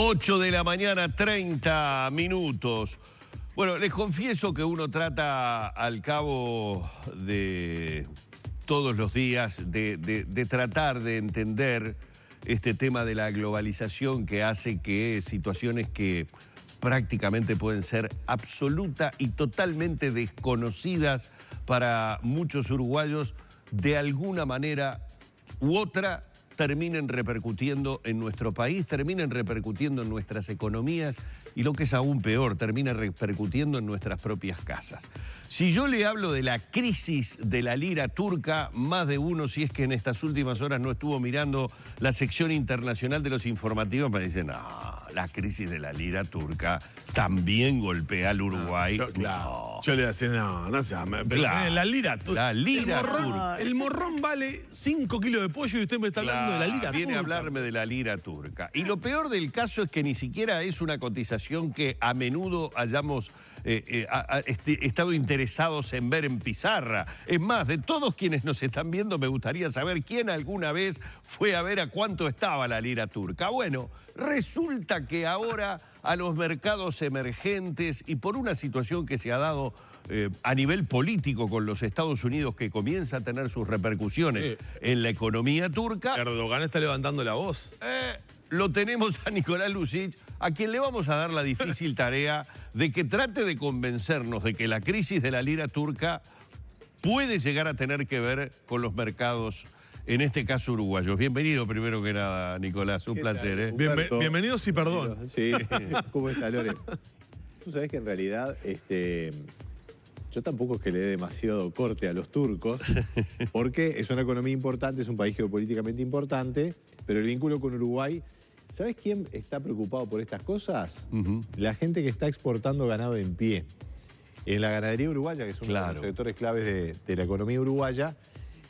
8 de la mañana, 30 minutos. Bueno, les confieso que uno trata al cabo de todos los días de tratar de entender este tema de la globalización que hace que situaciones que prácticamente pueden ser absoluta y totalmente desconocidas para muchos uruguayos, de alguna manera u otra terminen repercutiendo en nuestro país, terminen repercutiendo en nuestras economías y lo que es aún peor, termina repercutiendo en nuestras propias casas. Si yo le hablo de la crisis de la lira turca, más de uno, si es que en estas últimas horas no estuvo mirando la sección internacional de los informativos, me dicen, no, la crisis de la lira turca también golpea al Uruguay. Yo le decía, no se llama. La lira turca. La lira turca. El morrón vale 5 kilos de pollo y usted me está hablando de la lira turca. Viene a hablarme de la lira turca. Y lo peor del caso es que ni siquiera es una cotización que a menudo hayamos estado interesados en ver en pizarra. Es más, de todos quienes nos están viendo, me gustaría saber quién alguna vez fue a ver a cuánto estaba la lira turca. Bueno, resulta que ahora a los mercados emergentes y por una situación que se ha dado a nivel político con los Estados Unidos, que comienza a tener sus repercusiones en la economía turca. Erdogan está levantando la voz. Lo tenemos a Nicolás Lussich, a quien le vamos a dar la difícil tarea de que trate de convencernos de que la crisis de la lira turca puede llegar a tener que ver con los mercados, en este caso uruguayos. Bienvenido primero que nada, Nicolás, un placer. Bienvenidos y perdón. Sí, ¿cómo está, Lore? Tú sabés que en realidad yo tampoco es que le dé demasiado corte a los turcos, porque es una economía importante, es un país geopolíticamente importante, pero el vínculo con Uruguay... ¿Sabés quién está preocupado por estas cosas? La gente que está exportando ganado en pie. En la ganadería uruguaya, que es uno de los sectores claves de la economía uruguaya,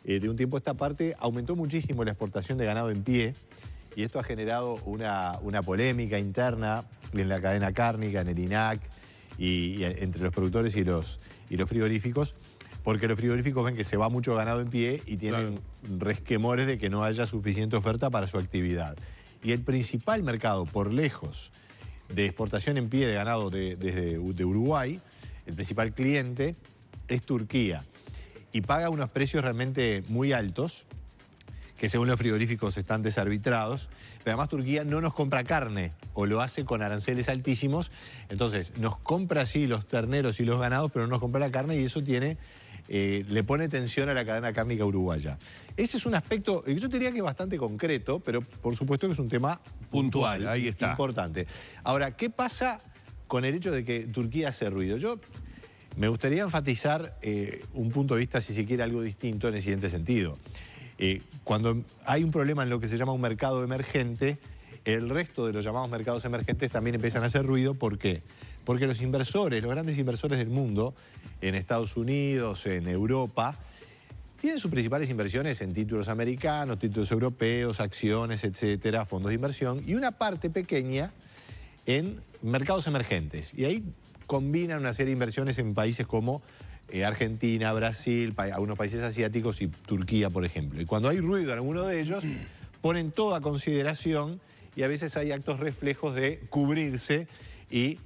de un tiempo a esta parte aumentó muchísimo la exportación de ganado en pie y esto ha generado una polémica interna en la cadena cárnica, en el INAC, y entre los productores y los frigoríficos, porque los frigoríficos ven que se va mucho ganado en pie y tienen resquemores de que no haya suficiente oferta para su actividad. Y el principal mercado, por lejos, de exportación en pie de ganado de Uruguay, el principal cliente es Turquía. Y paga unos precios realmente muy altos, que según los frigoríficos están desarbitrados. Pero además Turquía no nos compra carne, o lo hace con aranceles altísimos. Entonces, nos compra sí los terneros y los ganados, pero no nos compra la carne y eso le pone tensión a la cadena cárnica uruguaya. Ese es un aspecto, yo diría que es bastante concreto, pero por supuesto que es un tema puntual, ahí está. Importante. Ahora, ¿qué pasa con el hecho de que Turquía hace ruido? Yo me gustaría enfatizar un punto de vista, si se quiere, algo distinto en el siguiente sentido. Cuando hay un problema en lo que se llama un mercado emergente, el resto de los llamados mercados emergentes también empiezan a hacer ruido. ¿Por qué? Porque los inversores, los grandes inversores del mundo, en Estados Unidos, en Europa, tienen sus principales inversiones en títulos americanos, títulos europeos, acciones, etcétera, fondos de inversión, y una parte pequeña en mercados emergentes. Y ahí combinan una serie de inversiones en países como Argentina, Brasil, algunos países asiáticos y Turquía, por ejemplo. Y cuando hay ruido en alguno de ellos, ponen todo a consideración y a veces hay actos reflejos de cubrirse y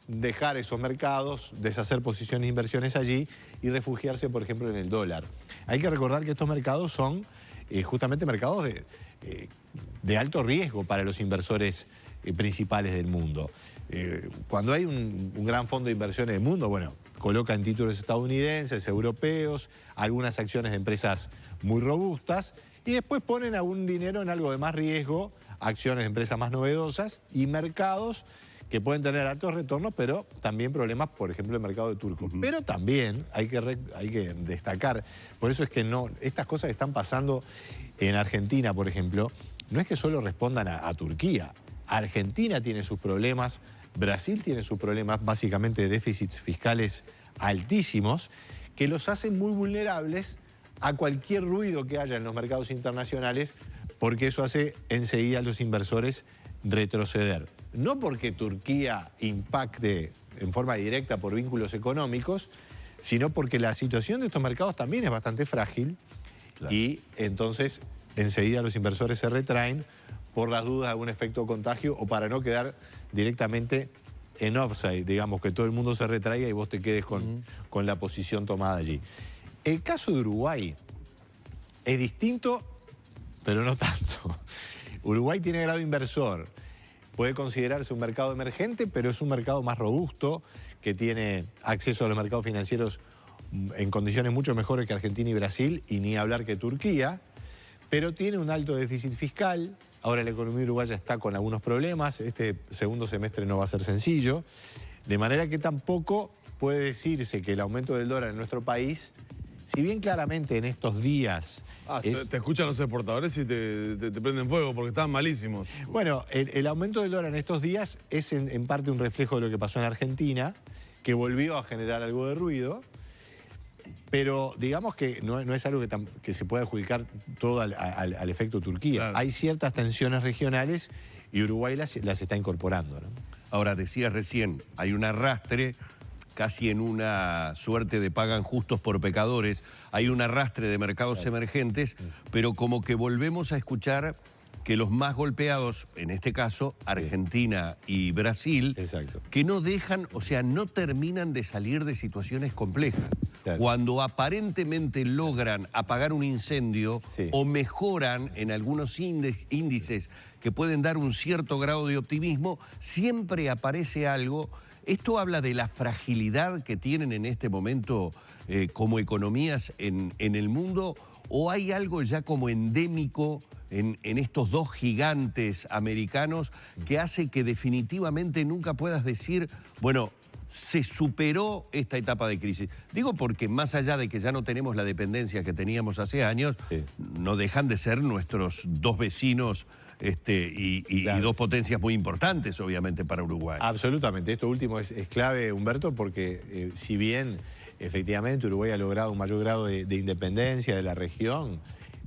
dejar esos mercados, deshacer posiciones de inversiones allí y refugiarse, por ejemplo, en el dólar. Hay que recordar que estos mercados son justamente mercados de alto riesgo para los inversores principales del mundo. Cuando hay un gran fondo de inversión en el mundo, bueno, coloca en títulos estadounidenses, europeos, algunas acciones de empresas muy robustas y después ponen algún dinero en algo de más riesgo, acciones de empresas más novedosas y mercados que pueden tener altos retornos, pero también problemas, por ejemplo, el mercado de turco. Pero también hay que destacar, por eso es que estas cosas que están pasando en Argentina, por ejemplo, no es que solo respondan a Turquía. Argentina tiene sus problemas, Brasil tiene sus problemas, básicamente de déficits fiscales altísimos, que los hacen muy vulnerables a cualquier ruido que haya en los mercados internacionales, porque eso hace enseguida a los inversores retroceder. No porque Turquía impacte en forma directa por vínculos económicos, sino porque la situación de estos mercados también es bastante frágil y entonces enseguida los inversores se retraen por las dudas de algún efecto contagio o para no quedar directamente en offside, digamos, que todo el mundo se retraiga y vos te quedes con la posición tomada allí. El caso de Uruguay es distinto, pero no tanto. Uruguay tiene grado inversor. Puede considerarse un mercado emergente, pero es un mercado más robusto, que tiene acceso a los mercados financieros en condiciones mucho mejores que Argentina y Brasil, y ni hablar que Turquía, pero tiene un alto déficit fiscal. Ahora la economía uruguaya está con algunos problemas, este segundo semestre no va a ser sencillo, de manera que tampoco puede decirse que el aumento del dólar en nuestro país, si bien claramente en estos días... Te escuchan los exportadores y te prenden fuego porque están malísimos. Bueno, el aumento del dólar en estos días es en parte un reflejo de lo que pasó en Argentina, que volvió a generar algo de ruido, pero digamos que no es algo que se pueda adjudicar todo al efecto Turquía. Claro. Hay ciertas tensiones regionales y Uruguay las está incorporando, ¿no? Ahora, decías recién, hay un arrastre, casi en una suerte de pagan justos por pecadores, hay un arrastre de mercados emergentes, pero como que volvemos a escuchar que los más golpeados, en este caso, Argentina y Brasil, Exacto. que no dejan, o sea, no terminan de salir de situaciones complejas. Claro. Cuando aparentemente logran apagar un incendio o mejoran en algunos índices que pueden dar un cierto grado de optimismo, siempre aparece algo. ¿Esto habla de la fragilidad que tienen en este momento como economías en el mundo? ¿O hay algo ya como endémico en estos dos gigantes americanos que hace que definitivamente nunca puedas decir, bueno, se superó esta etapa de crisis? Digo porque más allá de que ya no tenemos la dependencia que teníamos hace años, no dejan de ser nuestros dos vecinos y dos potencias muy importantes, obviamente, para Uruguay. Absolutamente. Esto último es clave, Humberto, porque si bien efectivamente Uruguay ha logrado un mayor grado de independencia de la región,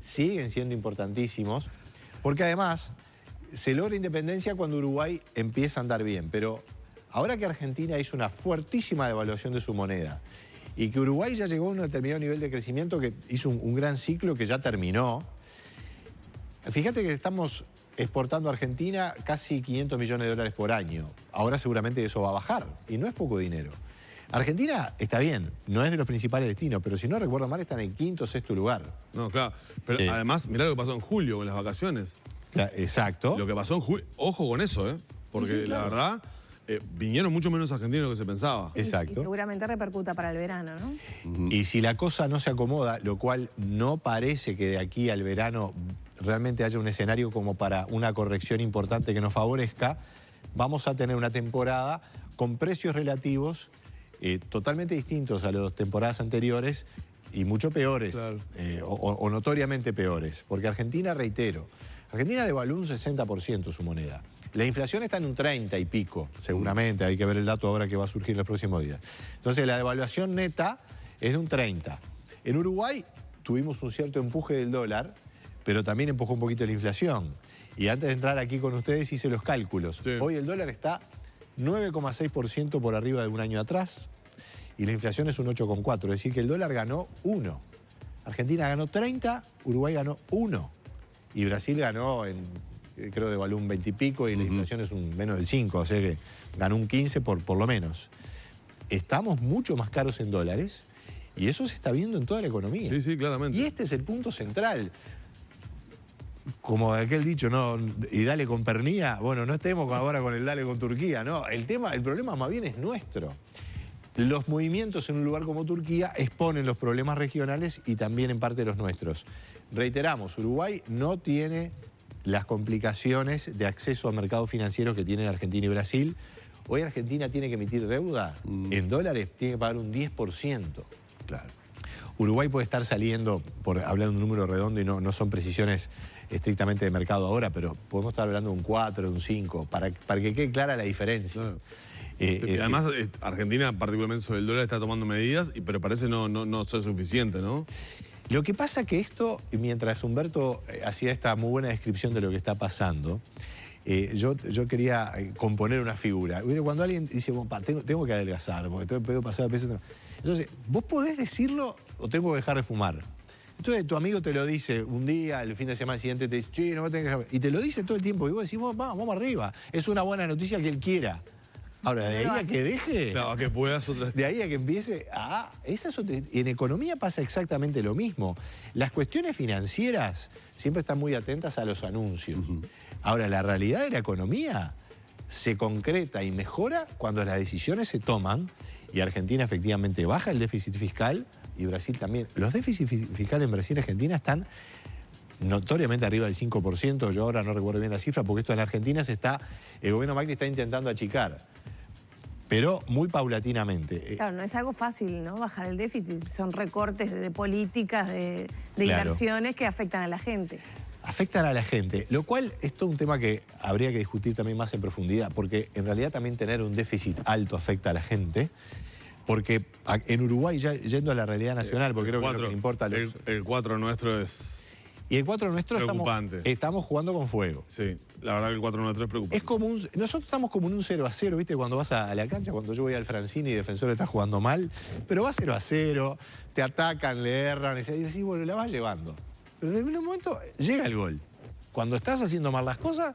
siguen siendo importantísimos, porque además se logra independencia cuando Uruguay empieza a andar bien, pero ahora que Argentina hizo una fuertísima devaluación de su moneda y que Uruguay ya llegó a un determinado nivel de crecimiento, que hizo un gran ciclo que ya terminó, fíjate que estamos exportando a Argentina casi 500 millones de dólares por año. Ahora seguramente eso va a bajar y no es poco dinero. Argentina está bien, no es de los principales destinos, pero si no recuerdo mal está en el quinto o sexto lugar. No, claro. Pero además, mirá lo que pasó en julio con las vacaciones. Exacto. Lo que pasó en julio, ojo con eso, porque sí, claro. la verdad, vinieron mucho menos argentinos de lo que se pensaba. Exacto. Y seguramente repercuta para el verano, ¿no? Y si la cosa no se acomoda, lo cual no parece que de aquí al verano realmente haya un escenario como para una corrección importante que nos favorezca, vamos a tener una temporada con precios relativos totalmente distintos a las temporadas anteriores y mucho peores, claro. o notoriamente peores. Porque Argentina, reitero, Argentina devaluó un 60% su moneda. La inflación está en un 30 y pico, seguramente, hay que ver el dato ahora que va a surgir en los próximos días. Entonces la devaluación neta es de un 30. En Uruguay tuvimos un cierto empuje del dólar, pero también empujó un poquito la inflación. Y antes de entrar aquí con ustedes hice los cálculos. Sí. Hoy el dólar está 9,6% por arriba de un año atrás y la inflación es un 8,4%. Es decir, que el dólar ganó 1. Argentina ganó 30, Uruguay ganó 1. Y Brasil ganó, creo, devaluó un 20 y pico y la inflación es un menos del 5. O sea que ganó un 15 por lo menos. Estamos mucho más caros en dólares y eso se está viendo en toda la economía. Sí, sí, claramente. Y este es el punto central. Como aquel dicho, ¿no? Y dale con Pernía. Bueno, no estemos ahora con el dale con Turquía, ¿no? El problema más bien es nuestro. Los movimientos en un lugar como Turquía exponen los problemas regionales y también en parte los nuestros. Reiteramos, Uruguay no tiene las complicaciones de acceso a mercados financieros que tienen Argentina y Brasil. Hoy Argentina tiene que emitir deuda en dólares, tiene que pagar un 10%. Claro. Uruguay puede estar saliendo, por hablar de un número redondo y no son precisiones estrictamente de mercado ahora, pero podemos estar hablando de un 4, de un 5, para que quede clara la diferencia. Claro. Además, Argentina, particularmente sobre el dólar, está tomando medidas, pero parece no ser suficiente, ¿no? Lo que pasa que esto, mientras Humberto hacía esta muy buena descripción de lo que está pasando, yo quería componer una figura. Cuando alguien dice, bueno, tengo que adelgazar, porque puedo pasar de peso. Entonces, ¿vos podés decirlo o tengo que dejar de fumar? Entonces tu amigo te lo dice un día, el fin de semana siguiente te dice, sí, no me tenés que... Y te lo dice todo el tiempo. Y vos decís, vamos arriba. Es una buena noticia que él quiera. Ahora, de ahí a que deje... Claro, a que puedas otra... De ahí a que empiece esa es otra... En economía pasa exactamente lo mismo. Las cuestiones financieras siempre están muy atentas a los anuncios. Ahora, la realidad de la economía se concreta y mejora cuando las decisiones se toman y Argentina efectivamente baja el déficit fiscal y Brasil también. Los déficits fiscales en Brasil y Argentina están notoriamente arriba del 5%. Yo ahora no recuerdo bien la cifra porque esto en Argentina el gobierno Macri está intentando achicar, pero muy paulatinamente. Claro, no es algo fácil, ¿no? Bajar el déficit. Son recortes de políticas, de Claro. inversiones que afectan a la gente. Afectan a la gente, lo cual es todo un tema que habría que discutir también más en profundidad, porque en realidad también tener un déficit alto afecta a la gente, porque en Uruguay, ya yendo a la realidad nacional, porque creo que es lo que le importa a los... El 4 nuestro es... Y el 4 nuestro Preocupante. estamos jugando con fuego. Sí, la verdad que el 4 nuestro es preocupante. Es como nosotros estamos como en un 0-0, ¿viste? Cuando vas a la cancha, cuando yo voy al Francini y Defensor está jugando mal, pero va 0-0, te atacan, le erran, y decís, bueno, la vas llevando. Pero en un momento llega el gol. Cuando estás haciendo mal las cosas,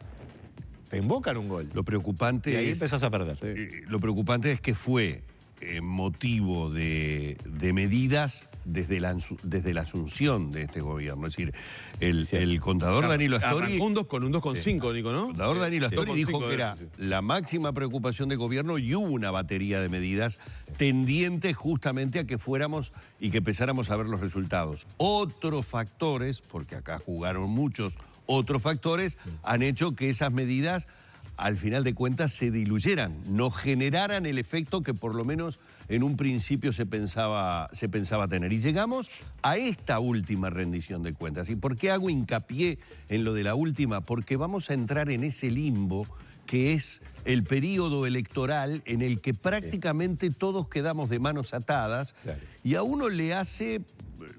te invocan un gol. Lo preocupante Y ahí empezás a perder. Lo preocupante es que fue motivo de medidas desde la asunción de este gobierno. Es decir, el contador Danilo Astori... Arrancó con un 2,5, Nico, ¿no? El contador Danilo Astori dijo 2,5 que era déficit. la máxima preocupación del gobierno y hubo una batería de medidas tendientes justamente a que fuéramos y que empezáramos a ver los resultados. Otros factores, porque acá jugaron muchos otros factores, han hecho que esas medidas al final de cuentas se diluyeran, no generaran el efecto que por lo menos en un principio se pensaba tener. Y llegamos a esta última rendición de cuentas. ¿Y por qué hago hincapié en lo de la última? Porque vamos a entrar en ese limbo que es el periodo electoral en el que prácticamente todos quedamos de manos atadas, Claro. y a uno le hace...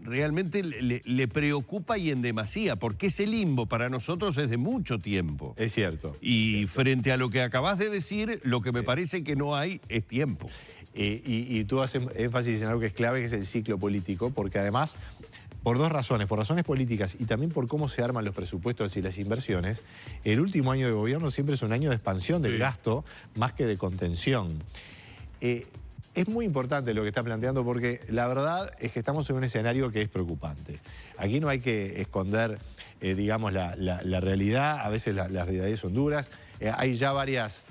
Realmente le preocupa y en demasía, porque ese limbo para nosotros es de mucho tiempo. Es cierto. Y frente a lo que acabas de decir, lo que me parece que no hay es tiempo. Y tú haces énfasis en algo que es clave, que es el ciclo político, porque además, por dos razones, por razones políticas y también por cómo se arman los presupuestos y las inversiones, el último año de gobierno siempre es un año de expansión del gasto más que de contención. Es muy importante lo que está planteando porque la verdad es que estamos en un escenario que es preocupante. Aquí no hay que esconder, digamos, la realidad. A veces las realidades son duras. Hay ya varias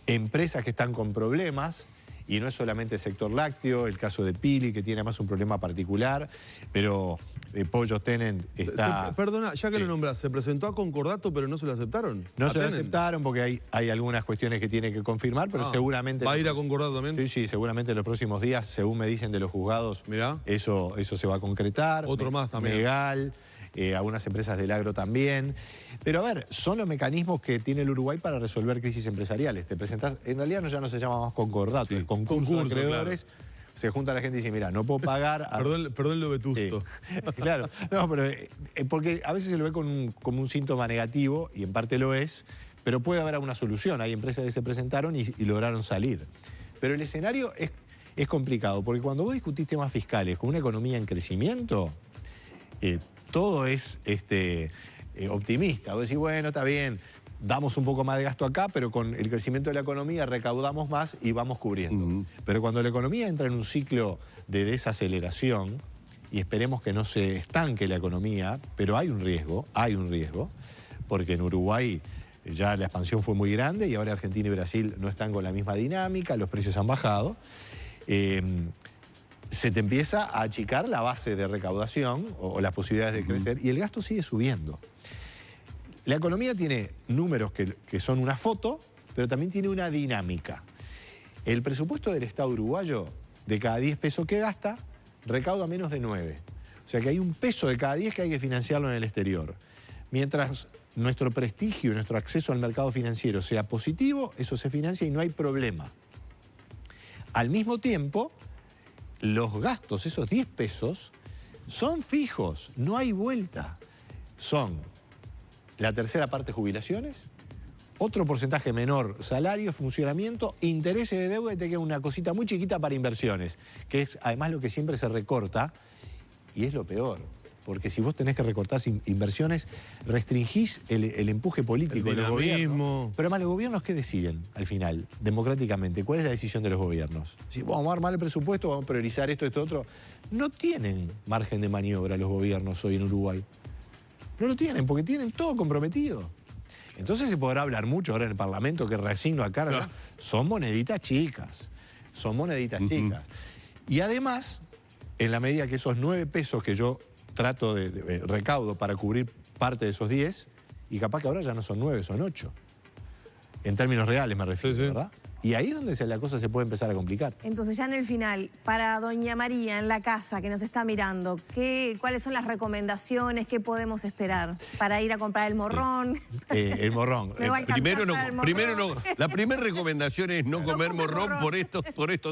empresas que están con problemas y no es solamente el sector lácteo, el caso de Pili, que tiene además un problema particular, pero Pollo Tenent está... Perdona, ya que lo nombras, ¿se presentó a Concordato pero no se lo aceptaron? No ¿A se lo Tenent? aceptaron porque hay algunas cuestiones que tiene que confirmar, pero seguramente... ¿Va a ir a Concordato también? Sí, sí, seguramente en los próximos días, según me dicen de los juzgados, Mirá. eso se va a concretar. Otro más también. Megal, algunas empresas del agro también. Pero a ver, son los mecanismos que tiene el Uruguay para resolver crisis empresariales. Te presentás, en realidad ya no se llama más concordato, es concurso de acreedores. Claro. Se junta la gente y dice, mira, no puedo pagar... Perdón lo vetusto. Sí. Claro, no, pero porque a veces se lo ve como un síntoma negativo, y en parte lo es, pero puede haber alguna solución. Hay empresas que se presentaron y lograron salir. Pero el escenario es complicado, porque cuando vos discutís temas fiscales con una economía en crecimiento, todo es optimista. Vos decís, bueno, está bien, damos un poco más de gasto acá, pero con el crecimiento de la economía recaudamos más y vamos cubriendo. Pero cuando la economía entra en un ciclo de desaceleración, y esperemos que no se estanque la economía, pero hay un riesgo, porque en Uruguay ya la expansión fue muy grande y ahora Argentina y Brasil no están con la misma dinámica, los precios han bajado. Se te empieza a achicar la base de recaudación o las posibilidades de crecer y el gasto sigue subiendo. La economía tiene números que son una foto, pero también tiene una dinámica. El presupuesto del Estado uruguayo, de cada 10 pesos que gasta, recauda menos de 9. O sea que hay un peso de cada 10 que hay que financiarlo en el exterior. Mientras nuestro prestigio y nuestro acceso al mercado financiero sea positivo, eso se financia y no hay problema. Al mismo tiempo, los gastos, esos 10 pesos, son fijos, no hay vuelta. Son la tercera parte jubilaciones, otro porcentaje menor salario, funcionamiento, intereses de deuda y te queda una cosita muy chiquita para inversiones, que es además lo que siempre se recorta y es lo peor. porque si vos tenés que recortar inversiones, restringís el empuje político de los gobiernos. Pero además, los gobiernos, ¿qué deciden al final, democráticamente? ¿Cuál es la decisión de los gobiernos? Si vamos a armar el presupuesto, vamos a priorizar esto, otro. No tienen margen de maniobra los gobiernos hoy en Uruguay. No lo tienen, porque tienen todo comprometido. Entonces se podrá hablar mucho ahora en el Parlamento, que resigno a carga. Claro. Son moneditas chicas. Son moneditas chicas. Y además, en la medida que esos 9 pesos que yo trato de recaudo para cubrir parte de esos 10, y capaz que ahora ya no son 9, son 8. En términos reales me refiero, ¿verdad? Y ahí es donde la cosa se puede empezar a complicar. Entonces, ya en el final, para doña María en la casa que nos está mirando, ¿cuáles son las recomendaciones? ¿Qué podemos esperar? ¿Para ir a comprar el morrón? El morrón. Primero no. La primera recomendación es no comer morrón por esto.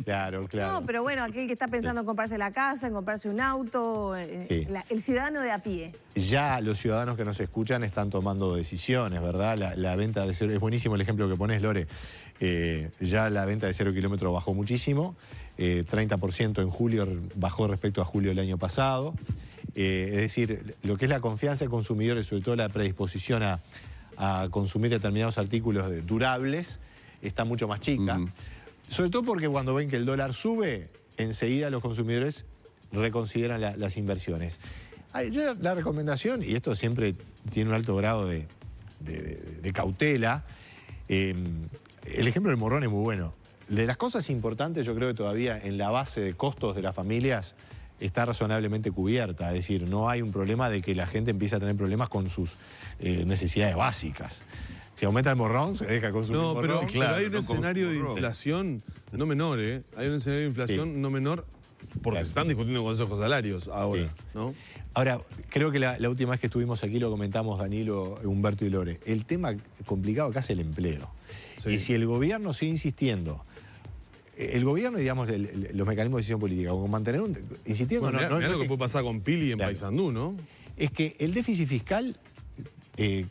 Claro. No, pero bueno, aquel que está pensando en comprarse la casa, en comprarse un auto, el ciudadano de a pie. Ya los ciudadanos que nos escuchan están tomando decisiones, ¿verdad? La venta de 0, es buenísimo el ejemplo que pones, Lore. Ya la venta de 0 kilómetros bajó muchísimo, 30% en julio bajó respecto a julio del año pasado. Es decir, lo que es la confianza del consumidor y sobre todo la predisposición a consumir determinados artículos durables está mucho más chica. Sobre todo porque cuando ven que el dólar sube, enseguida los consumidores reconsideran las inversiones. Yo la recomendación, y esto siempre tiene un alto grado de cautela, el ejemplo del morrón es muy bueno. De las cosas importantes, yo creo que todavía en la base de costos de las familias está razonablemente cubierta. Es decir, no hay un problema de que la gente empiece a tener problemas con sus necesidades básicas. Si aumenta el morrón, se deja consumir morrón. No, pero hay un escenario de inflación no menor, ¿eh? Hay un escenario de inflación no menor porque se están discutiendo consejos salarios ahora, ¿no? Ahora, creo que la última vez que estuvimos aquí lo comentamos Danilo, Humberto y Lore. El tema complicado acá es el empleo. Y si el gobierno sigue insistiendo, el gobierno y digamos los mecanismos de decisión política, como mantener insistiendo... Bueno, mirá lo que puede pasar con Pili en Paysandú, ¿no? Es que el déficit fiscal,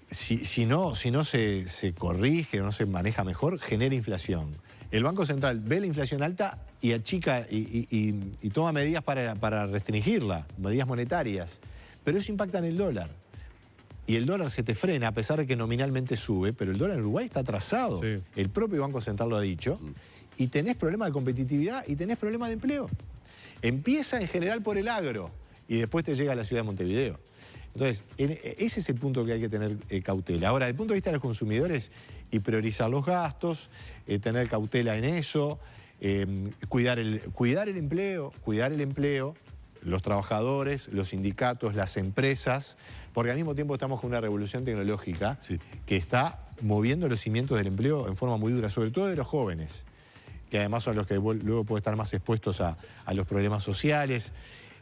si no se corrige o no se maneja mejor, genera inflación. El Banco Central ve la inflación alta y achica y toma medidas para restringirla, medidas monetarias. Pero eso impacta en el dólar. Y el dólar se te frena a pesar de que nominalmente sube, pero el dólar en Uruguay está atrasado. Sí. El propio Banco Central lo ha dicho. Y tenés problemas de competitividad y tenés problemas de empleo. Empieza en general por el agro y después te llega a la ciudad de Montevideo. Entonces, ese es el punto que hay que tener cautela. Ahora, desde el punto de vista de los consumidores, y priorizar los gastos, tener cautela en eso, cuidar el empleo, los trabajadores, los sindicatos, las empresas, porque al mismo tiempo estamos con una revolución tecnológica que está moviendo los cimientos del empleo en forma muy dura, sobre todo de los jóvenes, que además son los que luego pueden estar más expuestos a los problemas sociales.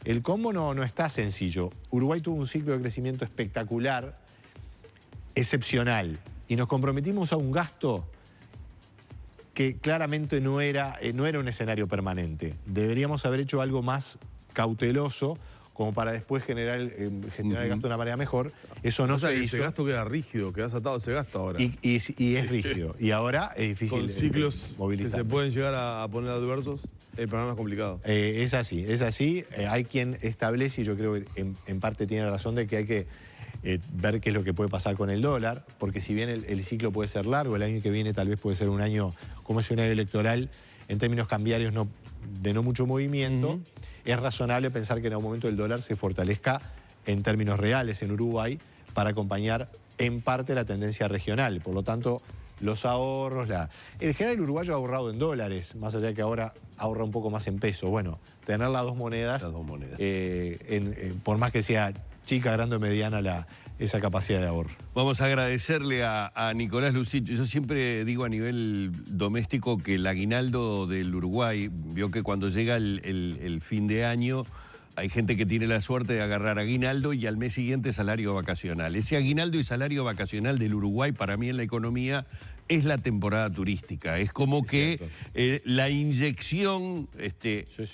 El cómo no está sencillo. Uruguay tuvo un ciclo de crecimiento espectacular, excepcional, y nos comprometimos a un gasto que claramente no era un escenario permanente. Deberíamos haber hecho algo más cauteloso como para después generar el gasto de una manera mejor. Eso no se hizo. Ese gasto queda rígido, quedas atado a ese gasto ahora. Y es rígido. Y ahora es difícil. Con ciclos que se pueden llegar a poner adversos, el programa es complicado. Es así. Hay quien establece, y yo creo que en parte tiene razón, de que hay que ver qué es lo que puede pasar con el dólar, porque si bien el ciclo puede ser largo, el año que viene tal vez puede ser un año, como es un año electoral, en términos cambiarios de no mucho movimiento, es razonable pensar que en algún momento el dólar se fortalezca en términos reales en Uruguay para acompañar en parte la tendencia regional. Por lo tanto, los ahorros, el general uruguayo ha ahorrado en dólares, más allá de que ahora ahorra un poco más en pesos. Bueno, tener las dos monedas, por más que sea chica, grande o mediana esa capacidad de ahorro. Vamos a agradecerle a Nicolás Lucich. Yo siempre digo a nivel doméstico que el aguinaldo del Uruguay, vio que cuando llega el fin de año hay gente que tiene la suerte de agarrar aguinaldo y al mes siguiente salario vacacional. Ese aguinaldo y salario vacacional del Uruguay para mí en la economía es la temporada turística. Es como que la inyección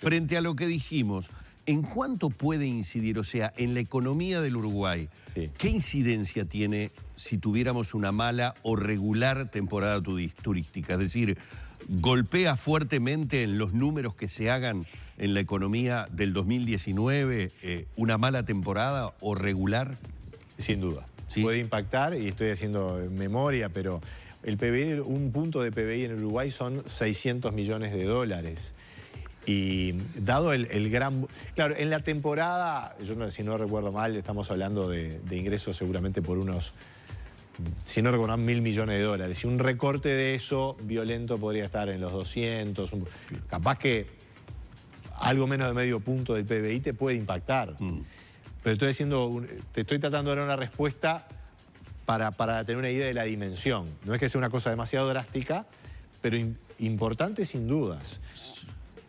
frente a lo que dijimos. ¿En cuánto puede incidir, o sea, en la economía del Uruguay? ¿Qué incidencia tiene si tuviéramos una mala o regular temporada turística? Es decir, golpea fuertemente en los números que se hagan en la economía del 2019 una mala temporada o regular? Sin duda. ¿Sí? Puede impactar, y estoy haciendo memoria, pero el PBI, un punto de PBI en Uruguay son 600 millones de dólares. Y dado el gran... Claro, en la temporada, yo si no recuerdo mal, estamos hablando de ingresos seguramente por unos, si no recuerdo mal, 1.000 millones de dólares. Y un recorte de eso violento podría estar en los 200. Capaz que algo menos de medio punto del PBI te puede impactar. Pero te estoy tratando de dar una respuesta para tener una idea de la dimensión. No es que sea una cosa demasiado drástica, pero importante sin dudas.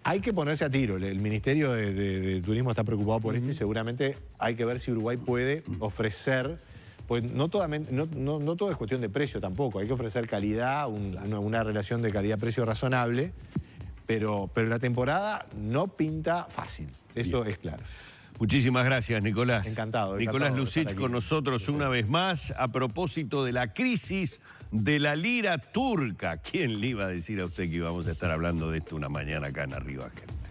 Hay que ponerse a tiro. El Ministerio de Turismo está preocupado por esto y seguramente hay que ver si Uruguay puede ofrecer, pues no todo es cuestión de precio tampoco, hay que ofrecer calidad, una relación de calidad-precio razonable, pero la temporada no pinta fácil, eso es claro. Muchísimas gracias, Nicolás. Encantado. Nicolás Lussich con nosotros una vez más a propósito de la crisis de la lira turca. ¿Quién le iba a decir a usted que íbamos a estar hablando de esto una mañana acá en Arriba, Gente?